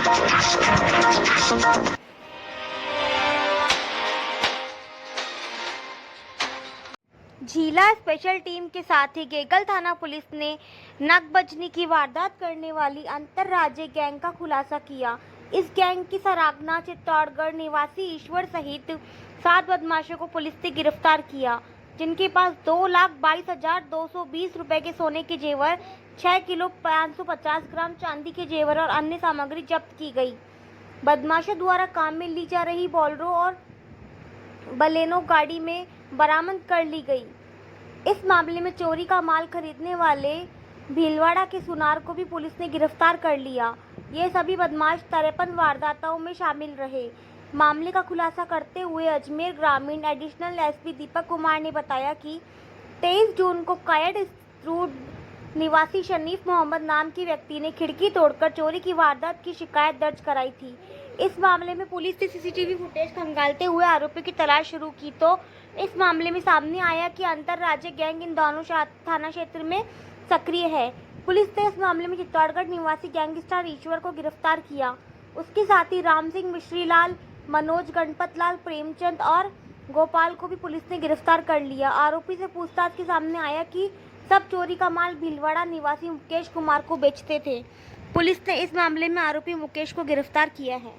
झीला special team के साथ ही गेगल थाना पुलिस ने नाकबजनी की वारदात करने वाली अंतर्राज्यीय गैंग का खुलासा किया। इस गैंग की सरागना चित्तौड़गढ़ निवासी ईश्वर सहित 7 बदमाशों को पुलिस ने गिरफ्तार किया, जिनके पास 2,22,220 रुपए के सोने के जेवर, 6 किलो 550 ग्राम चांदी के जेवर और अन्य सामग्री जब्त की गई। बदमाशों द्वारा काम में ली जा रही बोलेरो और बलेनो गाड़ी में बरामद कर ली गई। इस मामले में चोरी का माल खरीदने वाले भीलवाड़ा के सुनार को भी पुलिस ने गिरफ्तार कर लिया। ये सभी बदमाश 53 वारदातों में शामिल रहे। मामले का खुलासा करते हुए अजमेर ग्रामीण एडिशनल एसपी दीपक कुमार ने बताया कि 23 जून को कायड रोड निवासी शनीफ मोहम्मद नाम की व्यक्ति ने खिड़की तोड़कर चोरी की वारदात की शिकायत दर्ज कराई थी। इस मामले में पुलिस ने सीसीटीवी फुटेज खंगालते हुए आरोपी की तलाश शुरू की तो इस मामले में सामने आया कि अंतर्राज्यीय गैंग इन दोनों थाना क्षेत्र में सक्रिय है। पुलिस ने इस मामले में चित्तौड़गढ़ निवासी गैंगस्टर ईश्वर को गिरफ्तार किया। उसके साथ ही राम सिंह, मिश्रीलाल, मनोज, गणपत लाल, प्रेमचंद और गोपाल को भी पुलिस ने गिरफ्तार कर लिया। आरोपी से पूछताछ के सामने आया कि सब चोरी का माल भीलवाड़ा निवासी मुकेश कुमार को बेचते थे। पुलिस ने इस मामले में आरोपी मुकेश को गिरफ्तार किया है।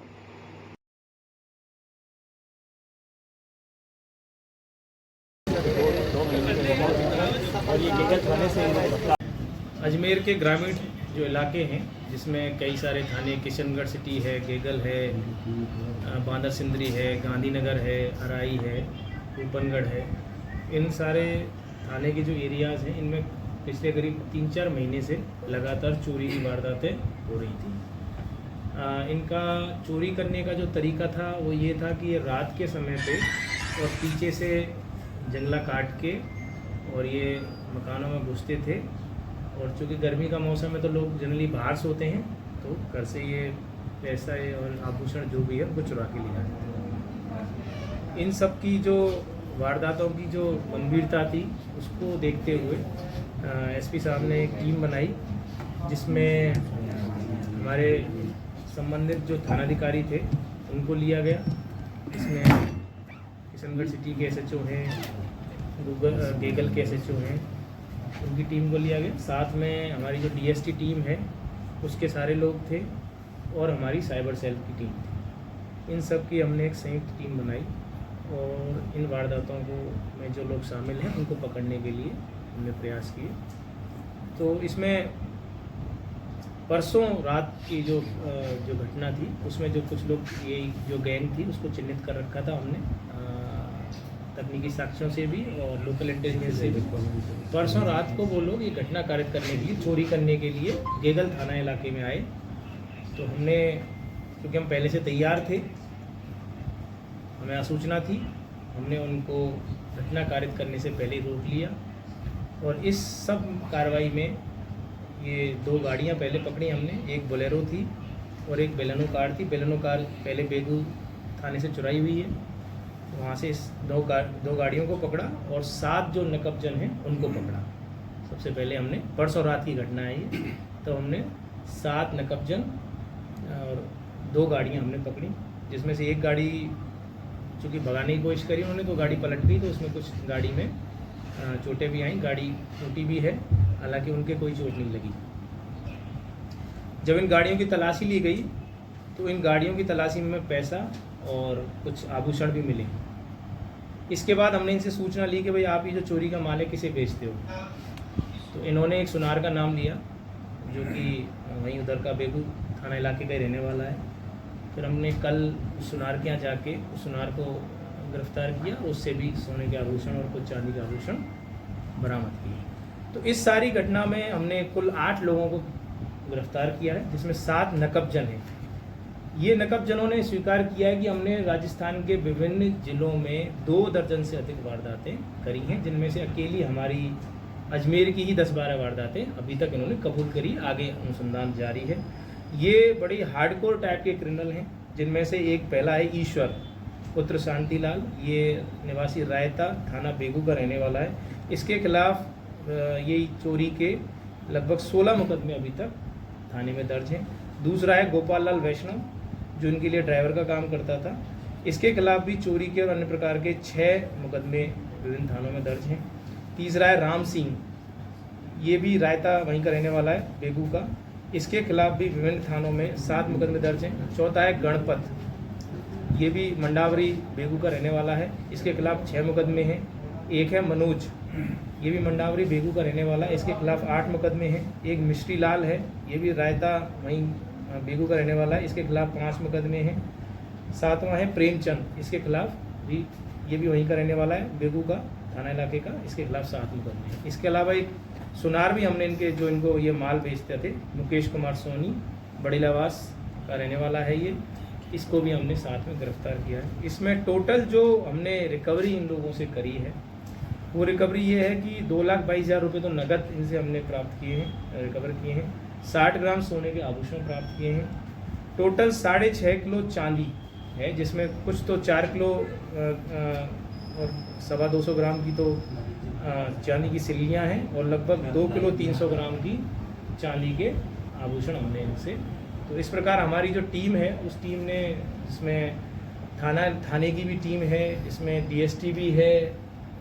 अजमेर के ग्रामीण जो इलाके हैं, जिसमें कई सारे थाने, किशनगढ़ सिटी है, गेगल है, बांदा सिंदरी है, गांधीनगर है, अराई है, ऊपनगढ़ है, इन सारे थाने के जो एरियाज़ हैं, इनमें पिछले करीब 3-4 महीने से लगातार चोरी की वारदातें हो रही थी। इनका चोरी करने का जो तरीका था वो ये था कि ये रात के समय पे और पीछे से जंगला काट के और ये मकानों में घुसते थे। और चूँकि गर्मी का मौसम है तो लोग जनरली बाहर सोते हैं, तो घर से ये पैसा और आभूषण जो भी है उनको चुरा के ले जाते थे। इन सब की जो वारदातों की जो गंभीरता थी उसको देखते हुए एसपी साहब ने एक टीम बनाई, जिसमें हमारे संबंधित जो थानाधिकारी थे उनको लिया गया। इसमें किशनगढ़ सिटी के एसएचओ हैं, गेगल के एसएचओ हैं, उनकी टीम को लिया गया। साथ में हमारी जो डीएसटी टीम है उसके सारे लोग थे और हमारी साइबर सेल की टीम थी। इन सब की हमने एक संयुक्त टीम बनाई और इन वारदातों को में जो लोग शामिल हैं उनको पकड़ने के लिए हमने प्रयास किए। तो इसमें परसों रात की जो घटना थी उसमें जो कुछ लोग, ये जो गैंग थी उसको चिन्हित कर रखा था हमने तकनीकी साक्ष्यों से भी और लोकल इंटेलिजेंस से भी। परसों रात को वो लोग ये घटना कारित करने के लिए, चोरी करने के लिए गेगल थाना इलाके में आए। तो हमने, क्योंकि हम पहले से तैयार थे, हमें सूचना थी, हमने उनको घटना कारित करने से पहले रोक लिया। और इस सब कार्रवाई में ये 2 गाड़ियाँ पहले पकड़ी हमने, एक बोलेरो थी और एक बेलेनो कार थी। बेलेनो कार पहले बेगू थाने से चुराई हुई है, वहाँ से इस 2 गाड़ियों को पकड़ा और 7 जो नकबजन हैं उनको पकड़ा। सबसे पहले हमने, परसों रात की घटना है ये, तो हमने 7 नकबजन और 2 गाड़ियाँ हमने पकड़ी, जिसमें से एक गाड़ी चूँकि भगाने की कोशिश करी उन्होंने तो गाड़ी पलट गई, तो उसमें कुछ गाड़ी में चोटें भी आईं, गाड़ी टूटी भी है, हालांकि उनके कोई चोट नहीं लगी। जब इन गाड़ियों की तलाशी ली गई तो इन गाड़ियों की तलाशी में पैसा और कुछ आभूषण भी मिले। इसके बाद हमने इनसे सूचना ली कि भाई आप ये जो चोरी का माल है किसे बेचते हो। तो इन्होंने एक सुनार का नाम लिया, जो कि वहीं उधर का बेगू थाना इलाके का रहने वाला है। फिर हमने कल उस सुनार के यहाँ जाके उस सुनार को गिरफ्तार किया, उससे भी सोने के आभूषण और कुछ चांदी के आभूषण बरामद किए। तो इस सारी घटना में हमने कुल 8 लोगों को गिरफ्तार किया है, जिसमें 7 नकबजन हैं। ये नकबजनों ने स्वीकार किया है कि हमने राजस्थान के विभिन्न जिलों में 2 दर्जन से अधिक वारदातें करी हैं, जिनमें से अकेली हमारी अजमेर की ही 10-12 वारदातें अभी तक इन्होंने कबूल करी। आगे अनुसंधान जारी है। ये बड़ी हार्डकोर टाइप के क्रिमिनल हैं, जिनमें से एक पहला है ईश्वर पुत्र शांतिलाल, ये निवासी रायता थाना बेगू का रहने वाला है। इसके खिलाफ ये चोरी के लगभग 16 मुकदमे अभी तक थाने में दर्ज हैं। दूसरा है गोपाल लाल वैष्णव, जो इनके लिए ड्राइवर का काम करता था। इसके खिलाफ भी चोरी के और अन्य प्रकार के 6 मुकदमे विभिन्न थानों में दर्ज हैं। तीसरा है राम सिंह, ये भी रायता वहीं का रहने वाला है, बेगू का। इसके खिलाफ भी विभिन्न थानों में 7 मुकदमे दर्ज हैं। चौथा है गणपत, ये भी मंडावरी बेगू का रहने वाला है, इसके खिलाफ 6 मुकदमे हैं। एक है मनोज, ये भी मंडावरी बेगू का रहने वाला है, इसके खिलाफ 8 मुकदमे हैं। एक मिश्री लाल है, ये भी रायता वहीं बेगू का रहने वाला है, इसके खिलाफ 5 मुकदमे हैं। 7वां है प्रेमचंद, इसके खिलाफ भी, ये भी वहीं का रहने वाला है, बेगू का थाना इलाके का, इसके खिलाफ 7 मुकदमे हैं। इसके अलावा एक सुनार भी हमने इनके, जो इनको ये माल बेचते थे, मुकेश कुमार सोनी, बड़ीलावास का रहने वाला है ये, इसको भी हमने साथ में गिरफ्तार किया है। इसमें टोटल जो हमने रिकवरी इन लोगों से करी है, वो रिकवरी ये है कि 2,22,000 रुपये तो नगद इनसे हमने प्राप्त किए हैं, रिकवर किए हैं। 60 ग्राम सोने के आभूषण प्राप्त किए हैं। टोटल 6.5 किलो चांदी है, जिसमें कुछ तो 4 किलो और 225 ग्राम की तो चांदी की सिल्लियाँ हैं, और लगभग 2 किलो 300 ग्राम की चांदी के आभूषण हमने इनसे। तो इस प्रकार हमारी जो टीम है, उस टीम ने, जिसमें थाने की भी टीम है, इसमें DST भी है,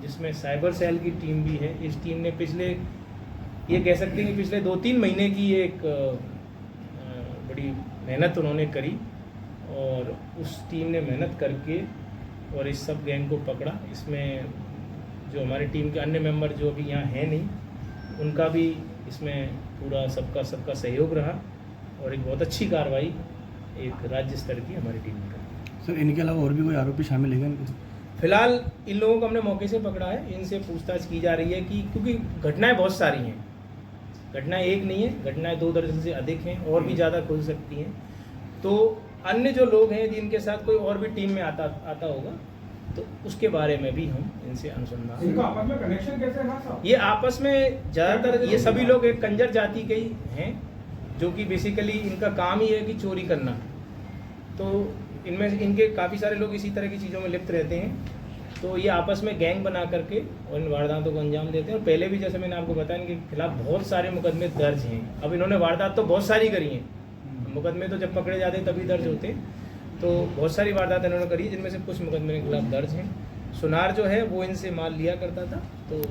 जिसमें साइबर सेल की टीम भी है, इस टीम ने पिछले, ये कह सकते हैं कि पिछले 2-3 महीने की एक बड़ी मेहनत उन्होंने करी, और उस टीम ने मेहनत करके और इस सब गैंग को पकड़ा। इसमें जो हमारी टीम के अन्य मेंबर जो अभी यहाँ हैं नहीं, उनका भी इसमें पूरा सबका सहयोग रहा, और एक बहुत अच्छी कार्रवाई एक राज्य स्तर की हमारी टीम ने करी। सर, इनके अलावा और भी कोई आरोपी शामिल है क्या? फिलहाल इन लोगों को हमने मौके से पकड़ा है, इनसे पूछताछ की जा रही है कि, क्योंकि घटनाएं बहुत सारी हैं, घटनाएं एक नहीं है, घटनाएं 2 दर्जन से अधिक हैं, और भी ज़्यादा खुल सकती हैं। तो अन्य जो लोग हैं, यदि इनके साथ कोई और भी टीम में आता होगा, तो उसके बारे में भी हम इनसे अनुसंधान। इनका आपस में कनेक्शन कैसे है साहब? ये आपस में ज़्यादातर ये सभी लोग एक कंजर जाति के ही हैं, जो कि बेसिकली इनका काम ही है कि चोरी करना। तो इनमें से इनके काफ़ी सारे लोग इसी तरह की चीज़ों में लिप्त रहते हैं। तो ये आपस में गैंग बना करके और इन वारदातों को अंजाम देते हैं। और पहले भी, जैसे मैंने आपको बताया, इनके खिलाफ बहुत सारे मुकदमे दर्ज हैं। अब इन्होंने वारदात तो बहुत सारी करी हैं, मुकदमे तो जब पकड़े जाते तभी दर्ज होते, तो बहुत सारी वारदात इन्होंने करी है, जिनमें से कुछ मुकदमे के खिलाफ दर्ज हैं। सुनार जो है वो इनसे माल लिया करता था, तो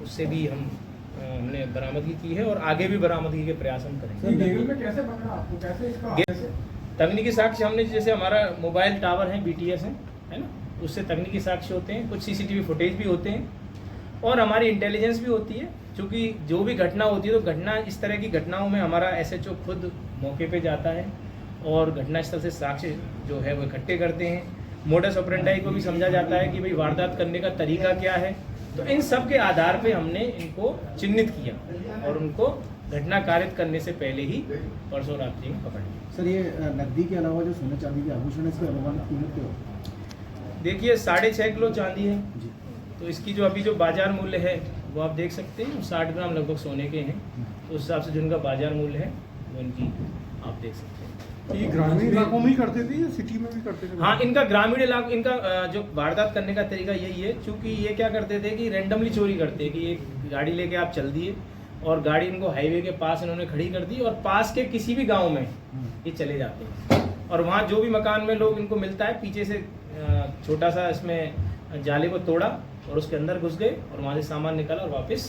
उससे भी हमने बरामदगी की है, और आगे भी बरामदगी के प्रयास हम करेंगे। गेगल में कैसे पकड़ा आपको? कैसे इसका तकनीकी साक्ष्य हमने, जैसे हमारा मोबाइल टावर है, BTS है ना, उससे तकनीकी साक्ष्य होते हैं, कुछ CCTV फुटेज भी होते हैं, और हमारी इंटेलिजेंस भी होती है। क्योंकि जो भी घटना होती है, तो घटना, इस तरह की घटनाओं में हमारा SHO खुद मौके पे जाता है और घटनास्थल से साक्ष्य जो है वो इकट्ठे करते हैं। मोडस ऑपरेंडाई को भी समझा जाता है कि भाई वारदात करने का तरीका क्या है। तो इन सब के आधार पे हमने इनको चिन्हित किया और उनको घटना कारित करने से पहले ही परसों रात्रि में पकड़ लिया। सर, ये नकदी के अलावा जो सोने चांदी के आभूषण है, इसकी अनुमानित कीमत क्या हो? देखिए 6.5 किलो चांदी है, तो इसकी जो अभी जो बाजार मूल्य है वो आप देख सकते हैं, 60 ग्राम लगभग सोने के हैं, तो उस हिसाब से जिनका बाजार मूल्य है वो इनकी आप देख सकते हैं। ये ग्रामीण इलाकों में ही करते थे या सिटी में भी करते थे? हाँ, इनका ग्रामीण इलाका, इनका जो वारदात करने का तरीका यही है। चूँकि ये क्या करते थे कि रैंडमली चोरी करते, कि एक गाड़ी लेके आप चल दिए और गाड़ी इनको हाईवे के पास इन्होंने खड़ी कर दी, और पास के किसी भी गाँव में ये चले जाते हैं, और वहाँ जो भी मकान में लोग इनको मिलता है, पीछे से छोटा सा इसमें जाले को तोड़ा और उसके अंदर घुस गए और वहाँ से सामान निकाला और वापस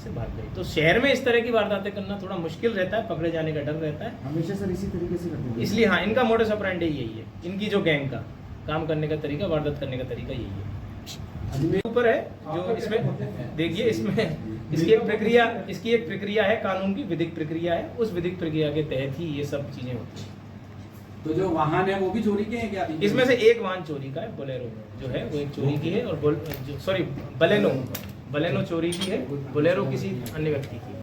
से भाग गए। तो शहर में इस तरह की वारदातें करना थोड़ा मुश्किल रहता है, पकड़े जाने का डर रहता है। हमेशा सर इसी तरीके से करते हैं? इसलिए हाँ, इनका मोडस ऑपरेंडी यही है, इनकी जो गैंग का काम करने का तरीका, वारदात करने का तरीका यही है। ऊपर है जो इसमें देखिए, इसमें इसकी एक प्रक्रिया है, कानून की विधिक प्रक्रिया है, उस विधिक प्रक्रिया के तहत ही ये सब चीजें होती हैं। तो जो वाहन है वो भी चोरी के हैं क्या? इसमें से एक वाहन चोरी का है, बोलेरो जो है वो एक चोरी की है, और बलेनो चोरी की है, बोलेरो किसी अन्य व्यक्ति की है।